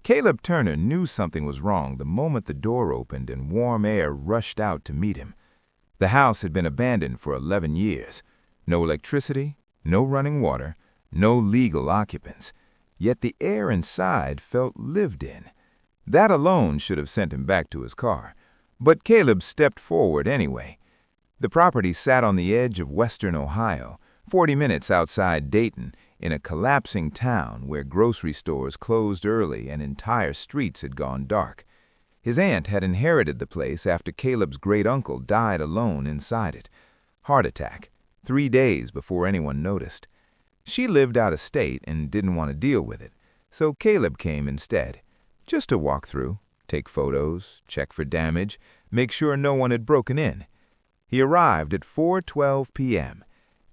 Caleb Turner knew something was wrong the moment the door opened and warm air rushed out to meet him. The house had been abandoned for 11 years. No electricity, no running water, no legal occupants. Yet the air inside felt lived in. That alone should have sent him back to his car. But Caleb stepped forward anyway. The property sat on the edge of western Ohio, 40 minutes outside Dayton, in a collapsing town where grocery stores closed early and entire streets had gone dark. His aunt had inherited the place after Caleb's great-uncle died alone inside it. Heart attack, 3 days before anyone noticed. She lived out of state and didn't want to deal with it, so Caleb came instead, just to walk through, take photos, check for damage, make sure no one had broken in. He arrived at 4:12 p.m.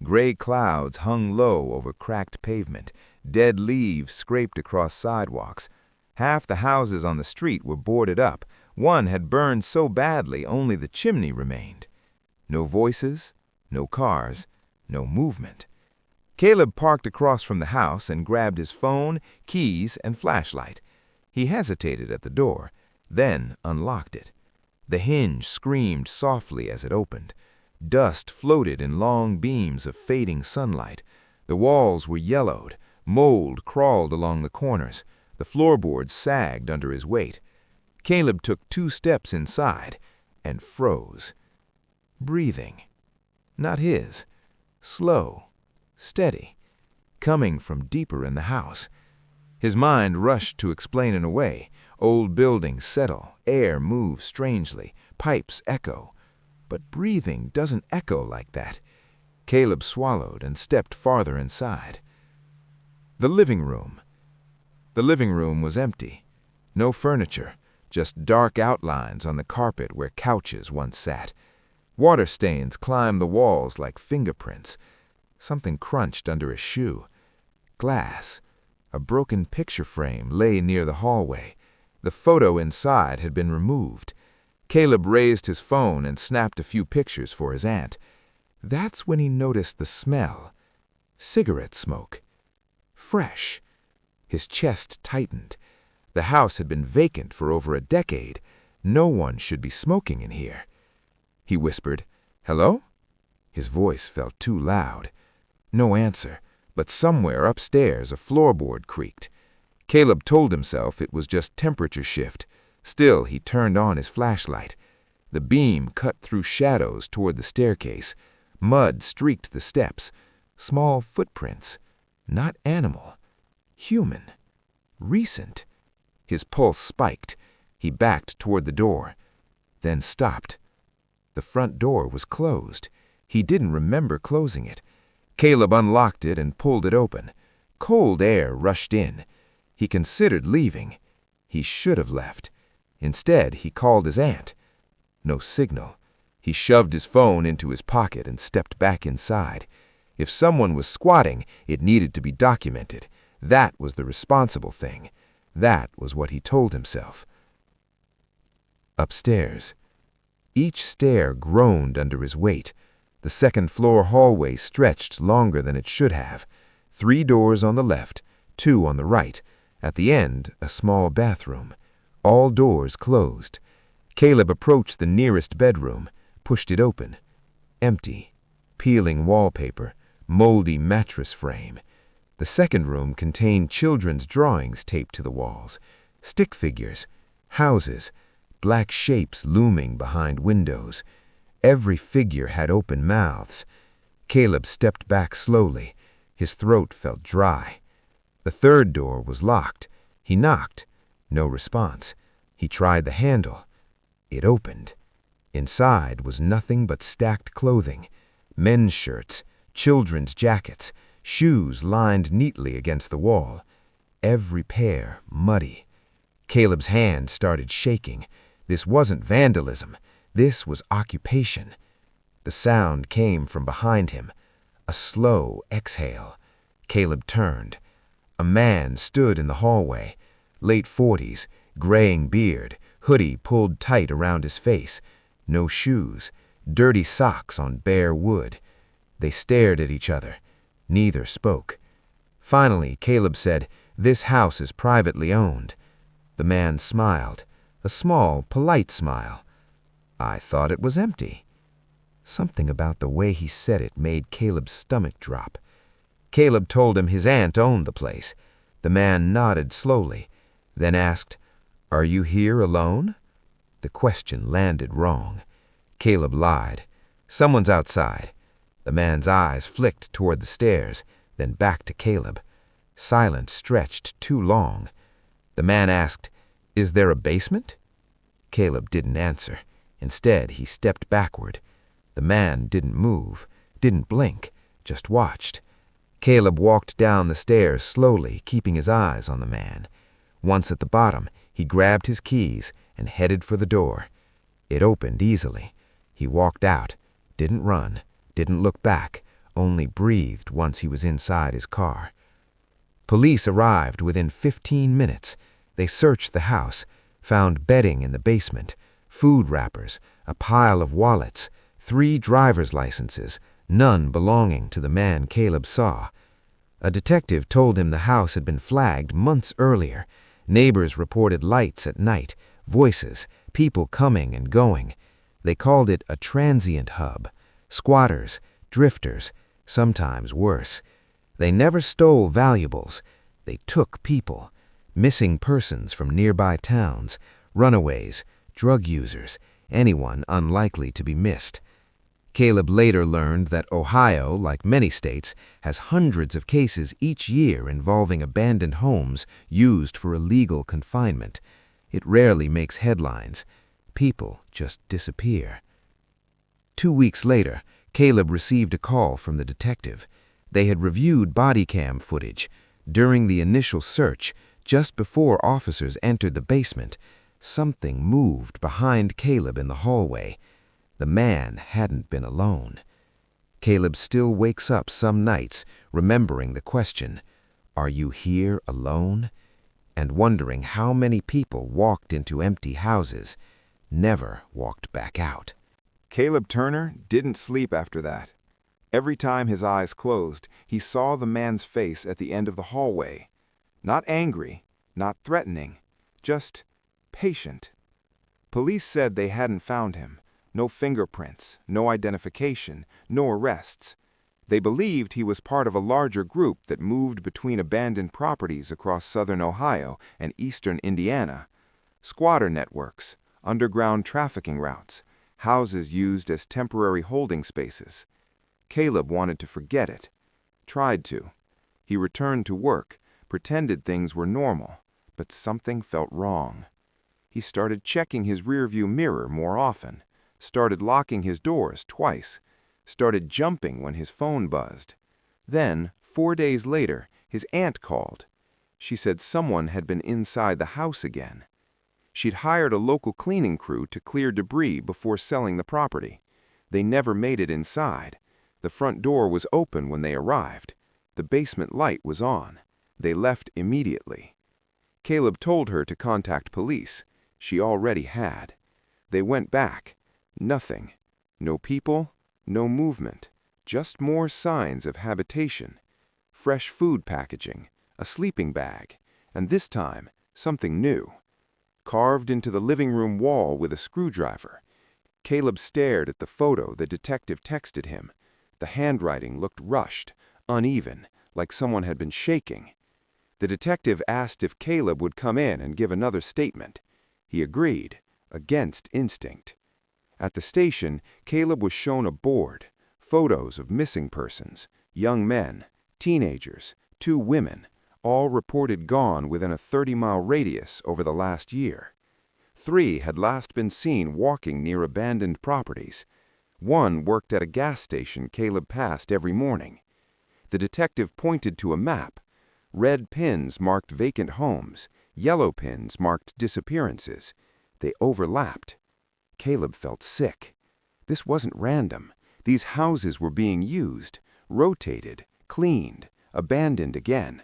Gray clouds hung low over cracked pavement, dead leaves scraped across sidewalks. Half the houses on the street were boarded up. One had burned so badly only the chimney remained. No voices, no cars, no movement. Caleb parked across from the house and grabbed his phone, keys, and flashlight. He hesitated at the door, then unlocked it. The hinge screamed softly as it opened. Dust floated in long beams of fading sunlight. The walls were yellowed. Mold crawled along the corners. The floorboards sagged under his weight. Caleb took 2 steps inside and froze. Breathing. Not his. Slow. Steady. Coming from deeper in the house. His mind rushed to explain it away. Old buildings settle. Air moves strangely. Pipes echo. But breathing doesn't echo like that. Caleb swallowed and stepped farther inside. The living room. The living room was empty. No furniture, just dark outlines on the carpet where couches once sat. Water stains climbed the walls like fingerprints. Something crunched under a shoe. Glass. A broken picture frame lay near the hallway. The photo inside had been removed. Caleb raised his phone and snapped a few pictures for his aunt. That's when he noticed the smell. Cigarette smoke. Fresh. His chest tightened. The house had been vacant for over a decade. No one should be smoking in here. He whispered, "Hello?" His voice felt too loud. No answer, but somewhere upstairs a floorboard creaked. Caleb told himself it was just temperature shift. Still, he turned on his flashlight. The beam cut through shadows toward the staircase. Mud streaked the steps. Small footprints. Not animal. Human. Recent. His pulse spiked. He backed toward the door, then stopped. The front door was closed. He didn't remember closing it. Caleb unlocked it and pulled it open. Cold air rushed in. He considered leaving. He should have left. Instead, he called his aunt. No signal. He shoved his phone into his pocket and stepped back inside. If someone was squatting, it needed to be documented. That was the responsible thing. That was what he told himself. Upstairs. Each stair groaned under his weight. The second-floor hallway stretched longer than it should have. 3 doors on the left, 2 on the right. At the end, a small bathroom. All doors closed. Caleb approached the nearest bedroom, pushed it open. Empty. Peeling wallpaper. Moldy mattress frame. The second room contained children's drawings taped to the walls. Stick figures. Houses. Black shapes looming behind windows. Every figure had open mouths. Caleb stepped back slowly. His throat felt dry. The third door was locked. He knocked. No response. He tried the handle. It opened. Inside was nothing but stacked clothing. Men's shirts, children's jackets, shoes lined neatly against the wall. Every pair muddy. Caleb's hand started shaking. This wasn't vandalism. This was occupation. The sound came from behind him. A slow exhale. Caleb turned. A man stood in the hallway. Late 40s, graying beard, hoodie pulled tight around his face. No shoes. Dirty socks on bare wood. They stared at each other. Neither spoke. Finally, Caleb said, "This house is privately owned." The man smiled, a small, polite smile. "I thought it was empty." Something about the way he said it made Caleb's stomach drop. Caleb told him his aunt owned the place. The man nodded slowly, then asked, "Are you here alone?" The question landed wrong. Caleb lied. "Someone's outside." The man's eyes flicked toward the stairs, then back to Caleb. Silence stretched too long. The man asked, "Is there a basement?" Caleb didn't answer. Instead, he stepped backward. The man didn't move, didn't blink, just watched. Caleb walked down the stairs slowly, keeping his eyes on the man. Once at the bottom, he grabbed his keys and headed for the door. It opened easily. He walked out, didn't run, didn't look back, only breathed once he was inside his car. Police arrived within 15 minutes. They searched the house, found bedding in the basement, food wrappers, a pile of wallets, 3 driver's licenses, none belonging to the man Caleb saw. A detective told him the house had been flagged months earlier. Neighbors reported lights at night, voices, people coming and going. They called it a transient hub. Squatters, drifters, sometimes worse. They never stole valuables. They took people. Missing persons from nearby towns, runaways, drug users, anyone unlikely to be missed. Caleb later learned that Ohio, like many states, has hundreds of cases each year involving abandoned homes used for illegal confinement. It rarely makes headlines. People just disappear. 2 weeks later, Caleb received a call from the detective. They had reviewed body cam footage. During the initial search, just before officers entered the basement, something moved behind Caleb in the hallway. The man hadn't been alone. Caleb still wakes up some nights remembering the question, "Are you here alone?" and wondering how many people walked into empty houses, never walked back out. Caleb Turner didn't sleep after that. Every time his eyes closed, he saw the man's face at the end of the hallway. Not angry, not threatening, just patient. Police said they hadn't found him. No fingerprints, no identification, no arrests. They believed he was part of a larger group that moved between abandoned properties across southern Ohio and eastern Indiana. Squatter networks, underground trafficking routes, houses used as temporary holding spaces. Caleb wanted to forget it. Tried to. He returned to work, pretended things were normal, but something felt wrong. He started checking his rearview mirror more often, started locking his doors twice, started jumping when his phone buzzed. Then, 4 days later, his aunt called. She said someone had been inside the house again. She'd hired a local cleaning crew to clear debris before selling the property. They never made it inside. The front door was open when they arrived. The basement light was on. They left immediately. Caleb told her to contact police. She already had. They went back. Nothing. No people, no movement. Just more signs of habitation. Fresh food packaging, a sleeping bag, and this time, something new. Carved into the living room wall with a screwdriver. Caleb stared at the photo the detective texted him. The handwriting looked rushed, uneven, like someone had been shaking. The detective asked if Caleb would come in and give another statement. He agreed, against instinct. At the station, Caleb was shown a board, photos of missing persons, young men, teenagers, 2 women, all reported gone within a 30-mile radius over the last year. 3 had last been seen walking near abandoned properties. 1 worked at a gas station Caleb passed every morning. The detective pointed to a map. Red pins marked vacant homes, yellow pins marked disappearances. They overlapped. Caleb felt sick. This wasn't random. These houses were being used, rotated, cleaned, abandoned again.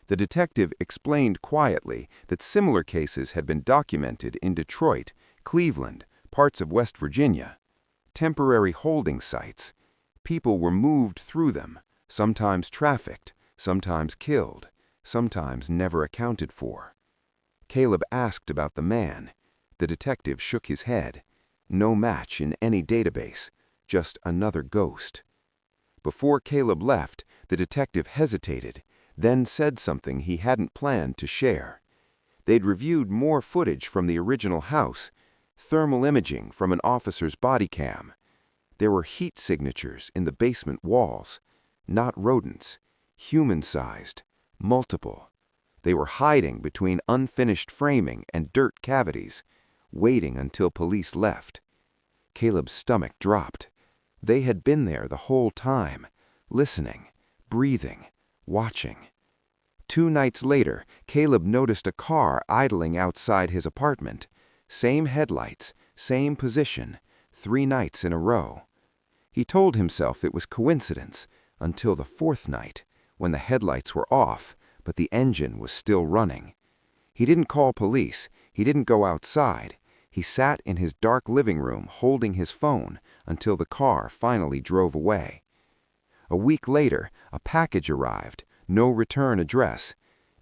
The detective explained quietly that similar cases had been documented in Detroit, Cleveland, parts of West Virginia. Temporary holding sites. People were moved through them, sometimes trafficked, sometimes killed, sometimes never accounted for. Caleb asked about the man. The detective shook his head. No match in any database, just another ghost. Before Caleb left, the detective hesitated, then said something he hadn't planned to share. They'd reviewed more footage from the original house, thermal imaging from an officer's body cam. There were heat signatures in the basement walls, not rodents, human-sized, multiple. They were hiding between unfinished framing and dirt cavities, waiting until police left. Caleb's stomach dropped. They had been there the whole time, listening, breathing, watching. 2 nights later, Caleb noticed a car idling outside his apartment. Same headlights, same position, 3 nights in a row. He told himself it was coincidence until the 4th night, when the headlights were off, but the engine was still running. He didn't call police. He didn't go outside. He sat in his dark living room holding his phone until the car finally drove away. A week later, a package arrived, no return address.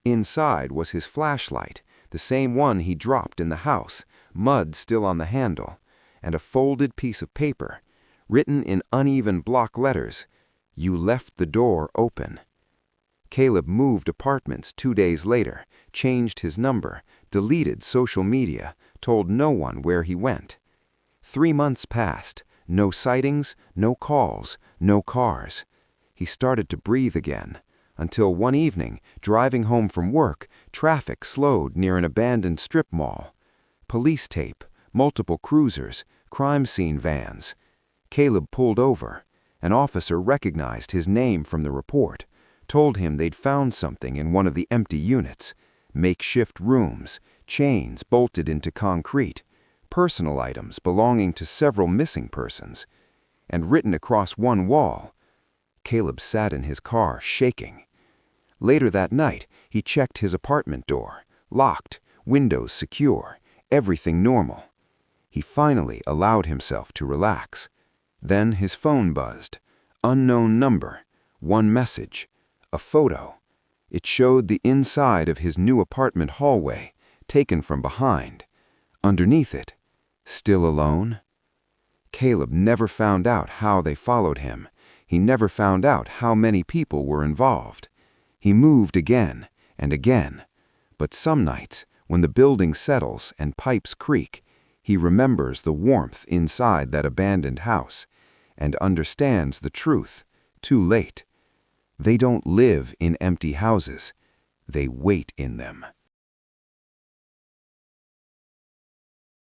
Inside was his flashlight, the same one he dropped in the house, mud still on the handle, and a folded piece of paper, written in uneven block letters, "You left the door open." Caleb moved apartments 2 days later, changed his number, deleted social media, told no one where he went. 3 months passed, no sightings, no calls, no cars. He started to breathe again, until one evening, driving home from work, traffic slowed near an abandoned strip mall. Police tape, multiple cruisers, crime scene vans. Caleb pulled over. An officer recognized his name from the report, told him they'd found something in one of the empty units, makeshift rooms, chains bolted into concrete, personal items belonging to several missing persons, and written across one wall. Caleb sat in his car, shaking. Later that night, he checked his apartment door, locked, windows secure, everything normal. He finally allowed himself to relax. Then his phone buzzed. Unknown number, one message, a photo. It showed the inside of his new apartment hallway, taken from behind. Underneath it, still alone? Caleb never found out how they followed him. He never found out how many people were involved. He moved again and again. But some nights, when the building settles and pipes creak, he remembers the warmth inside that abandoned house and understands the truth, too late. They don't live in empty houses. They wait in them.